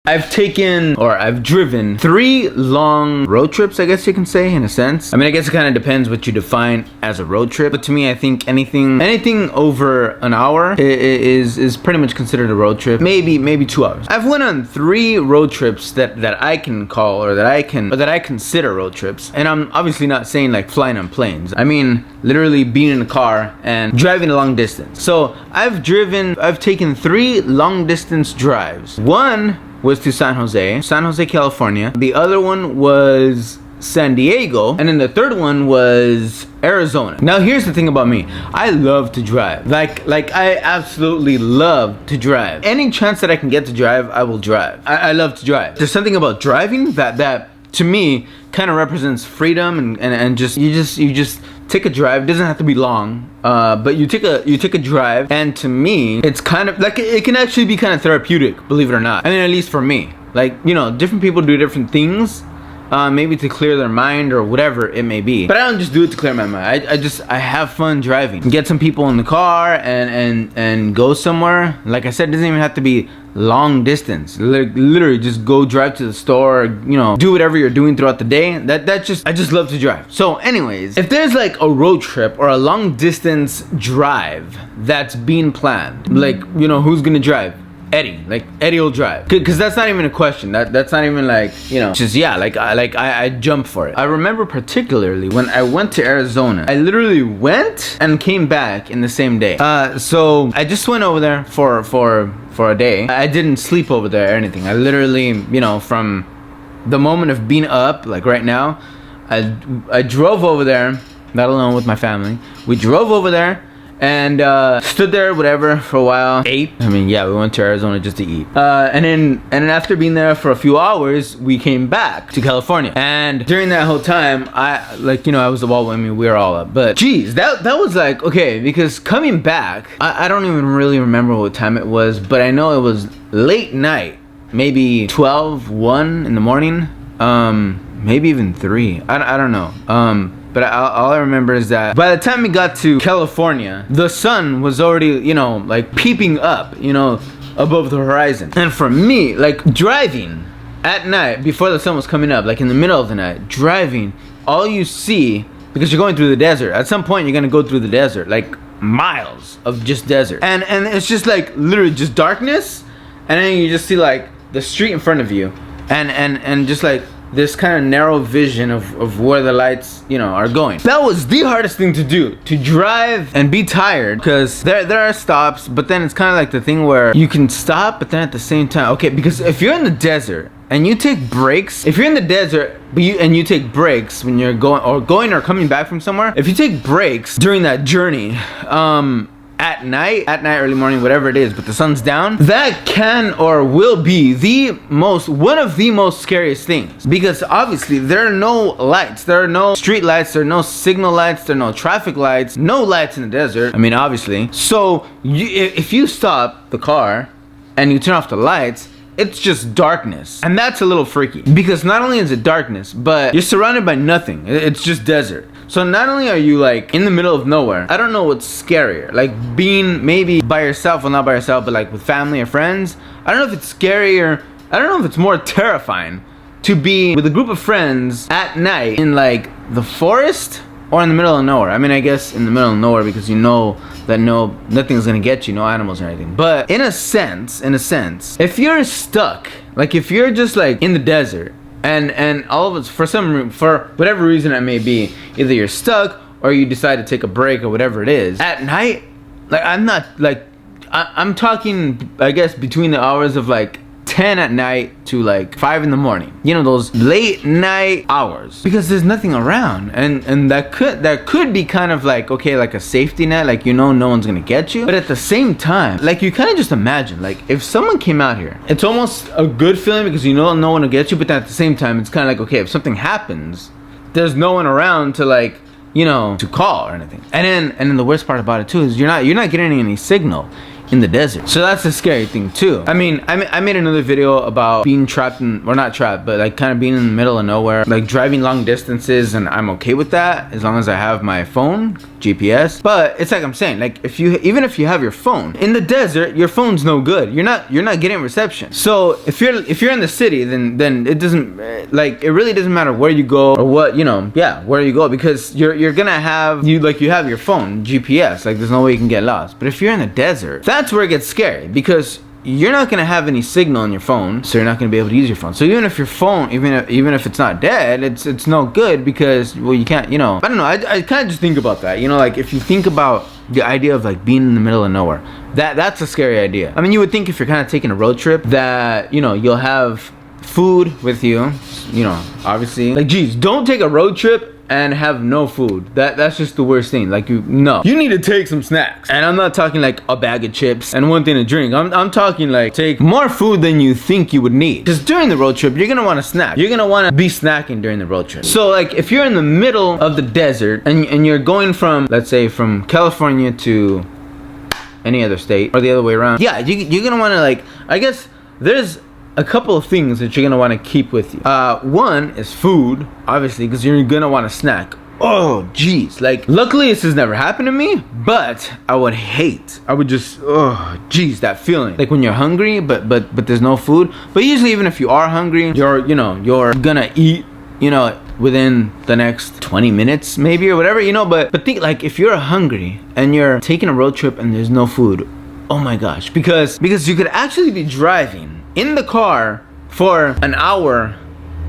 I've taken, or I've driven 3 long road trips, I guess you can say, in a sense. I mean, I guess it kind of depends what you define as a road trip, but to me, I think anything over an hour is pretty much considered a road trip. Maybe 2 hours. I've went on 3 road trips that I can call, or that I consider road trips, and I'm obviously not saying like flying on planes. I mean literally being in a car and driving a long distance. So I've taken 3 long distance drives. One was to San Jose, California. The other one was San Diego, and then the third one was Arizona. Now here's the thing about me. I love to drive. Like I absolutely love to drive. Any chance that I can get to drive, I will drive. I love to drive. There's something about driving that to me kind of represents freedom and just you just take a drive. It doesn't have to be long, but you take a drive, and to me it's kind of like, it can actually be kind of therapeutic, believe it or not. I mean, at least for me. Like, you know, different people do different things, maybe to clear their mind or whatever it may be, but I don't just do it to clear my mind. I have fun driving. Get some people in the car and go somewhere. Like I said, it doesn't even have to be long distance. Literally just go drive to the store, you know, do whatever you're doing throughout the day. I just love to drive. So anyways, if there's like a road trip or a long distance drive that's being planned, like, you know, who's gonna drive? Eddie will drive, because that's not even a question. That's not even like, you know, just, yeah, I jump for it. I remember particularly when I went to Arizona, I literally went and came back in the same day. So I just went over there for a day. I didn't sleep over there or anything. I literally, you know, from the moment of being up, like right now, I drove over there, not alone, with my family. We drove over there and stood there, whatever, for a while. Ate. I mean, yeah, we went to Arizona just to eat. And then after being there for a few hours, we came back to California. And during that whole time, I mean, we were all up. But geez, that was like, okay, because coming back, I don't even really remember what time it was, but I know it was late night, maybe 12, 1 in the morning, maybe even 3. I don't know. But all I remember is that by the time we got to California, the sun was already, you know, like peeping up, you know, above the horizon. And for me, like driving at night before the sun was coming up, like in the middle of the night, driving, all you see, because you're going through the desert, at some point you're gonna go through the desert, like miles of just desert. And it's just like literally just darkness, and then you just see like the street in front of you, and just like this kind of narrow vision of where the lights, you know, are going. That was the hardest thing to do, to drive and be tired, because there are stops, but then it's kind of like the thing where you can stop, but then at the same time, okay, because if you're in the desert and you take breaks, if you're in the desert and you take breaks when you're going or coming back from somewhere, if you take breaks during that journey, at night, early morning, whatever it is, but the sun's down, that can or will be one of the most scariest things, because obviously there are no lights, there are no street lights, there are no signal lights, there are no traffic lights, no lights in the desert, I mean, obviously. So if you stop the car and you turn off the lights, it's just darkness, and that's a little freaky, because not only is it darkness, but you're surrounded by nothing. It's just desert. So not only are you like in the middle of nowhere, I don't know what's scarier, like being maybe by yourself, well, not by yourself, but like with family or friends. I don't know if it's scarier, I don't know if it's more terrifying to be with a group of friends at night in like the forest or in the middle of nowhere. I mean, I guess in the middle of nowhere, because you know that nothing's gonna get you, no animals or anything. But in a sense, if you're stuck, like if you're just like in the desert, and all of us, for whatever reason it may be, either you're stuck or you decide to take a break or whatever it is, at night, like I'm talking, I guess, between the hours of like 10 at night to like 5 in the morning, you know, those late night hours, because there's nothing around, and that could be kind of like, okay, like a safety net, like, you know, no one's gonna get you, but at the same time, like, you kind of just imagine, like, if someone came out here, it's almost a good feeling, because you know no one will get you, but then at the same time, it's kind of like, okay, if something happens, there's no one around to, like, you know, to call or anything. And then the worst part about it too is you're not getting any signal in the desert. So that's a scary thing too. I mean, I made another video about being trapped in, or not trapped, but like kind of being in the middle of nowhere, like driving long distances, and I'm okay with that as long as I have my phone. GPS. But it's like I'm saying, like even if you have your phone in the desert, your phone's no good. You're not getting reception. So if you're in the city, then it doesn't, like, it really doesn't matter where you go or what, you know, where you go, because you're gonna have you have your phone GPS. Like, there's no way you can get lost. But if you're in the desert, that's where it gets scary, because you're not gonna have any signal on your phone, so you're not gonna be able to use your phone. So even if your phone, even if it's not dead, it's no good, because, well, you can't, you know. I don't know. I kind of just think about that, you know, like if you think about the idea of like being in the middle of nowhere, that's a scary idea. I mean, you would think if you're kind of taking a road trip that, you know, you'll have food with you, you know, obviously. Like, geez, don't take a road trip and have no food. That's just the worst thing. Like, you need to take some snacks. And I'm not talking like a bag of chips and one thing to drink. I'm talking like take more food than you think you would need. Because during the road trip, you're gonna want to snack. You're gonna want to be snacking during the road trip. So like if you're in the middle of the desert and you're going from, let's say, from California to any other state, or the other way around, yeah, you're gonna want to, like, I guess there's a couple of things that you're gonna want to keep with you. One is food, obviously, because you're gonna want to snack. Oh geez, like, luckily this has never happened to me, but I would just, oh geez, that feeling like when you're hungry but there's no food. But usually, even if you are hungry, you're gonna eat, you know, within the next 20 minutes maybe, or whatever, you know. But think, like, if you're hungry and you're taking a road trip and there's no food, oh my gosh, because you could actually be driving in the car for an hour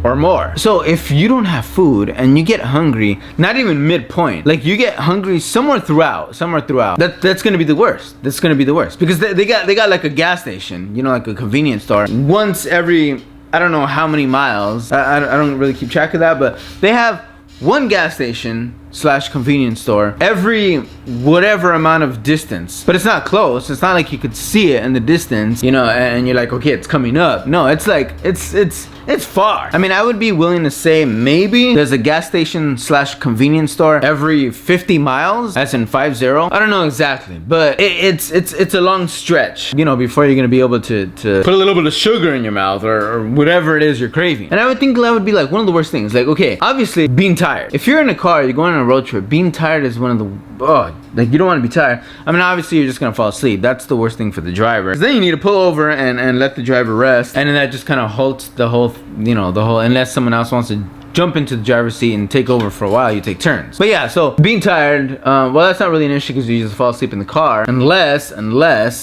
or more. So if you don't have food and you get hungry, not even midpoint, like you get hungry somewhere throughout, that's gonna be the worst. That's gonna be the worst, because they got like a gas station, you know, like a convenience store once every, I don't know how many miles. I don't really keep track of that, but they have one gas station / convenience store every whatever amount of distance. But it's not close. It's not like you could see it in the distance, you know, and you're like, okay, it's coming up. No, it's like it's far. I mean, I would be willing to say maybe there's a gas station / convenience store every 50 miles. That's in 50. I don't know exactly, but it's a long stretch, you know, before you're gonna be able to put a little bit of sugar in your mouth or whatever it is you're craving. And I would think that would be like one of the worst things. Like, okay, obviously being tired. If you're in a car, you're going on a road trip, being tired is one of the, like, you don't want to be tired. I mean, obviously you're just gonna fall asleep. That's the worst thing for the driver. Then you need to pull over and let the driver rest, and then that just kind of halts the whole, you know, unless someone else wants to jump into the driver's seat and take over for a while, you take turns. But yeah, so being tired, well, that's not really an issue because you just fall asleep in the car, unless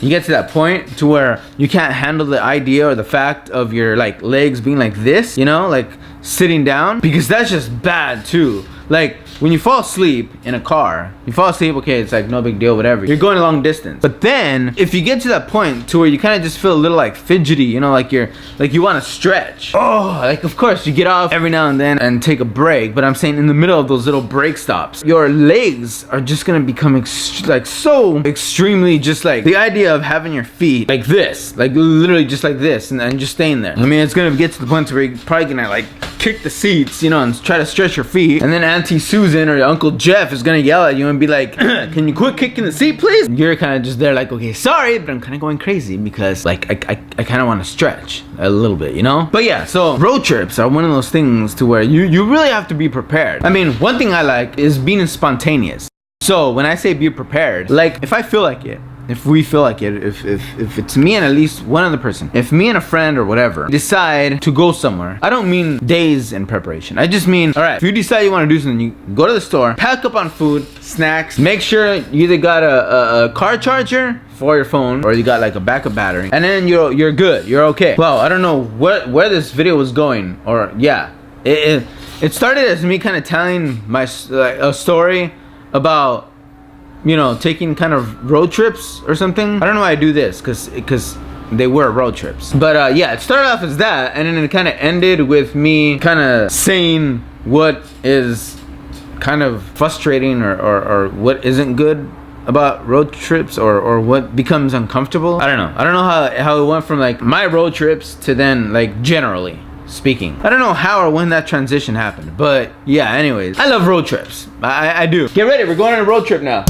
you get to that point to where you can't handle the idea or the fact of your, like, legs being like this, you know, like sitting down, because that's just bad too. Like, when you fall asleep in a car, okay, it's like no big deal, whatever. You're going a long distance. But then, if you get to that point to where you kind of just feel a little like fidgety, you know, like you want to stretch. Oh, like, of course, you get off every now and then and take a break. But I'm saying in the middle of those little break stops, your legs are just going to become so extremely, just like the idea of having your feet like this, like literally just like this, and just staying there. I mean, it's going to get to the point where you're probably going to like kick the seats, you know, and try to stretch your feet. And then Auntie Susan or Uncle Jeff is gonna yell at you and be like, can you quit kicking the seat, please? You're kind of just there like, okay, sorry, but I'm kind of going crazy because, like, I kind of want to stretch a little bit, you know? But yeah, so road trips are one of those things to where you really have to be prepared. I mean, one thing I like is being spontaneous. So when I say be prepared, like, if I feel like it, if we feel like it, if it's me and at least one other person, if me and a friend or whatever decide to go somewhere, I don't mean days in preparation. I just mean, all right, if you decide you want to do something, you go to the store, pack up on food, snacks, make sure you either got a car charger for your phone or you got like a backup battery, and then you're good, you're okay. Well, I don't know where this video was going, or yeah, it started as me kind of telling a story about, you know, taking kind of road trips or something. I don't know why I do this, because they were road trips. But yeah, it started off as that, and then it kind of ended with me kind of saying what is kind of frustrating or what isn't good about road trips, or what becomes uncomfortable. I don't know how it went from like my road trips to then like generally speaking. I don't know how or when that transition happened, but yeah, anyways, I love road trips. I do. Get ready, we're going on a road trip now.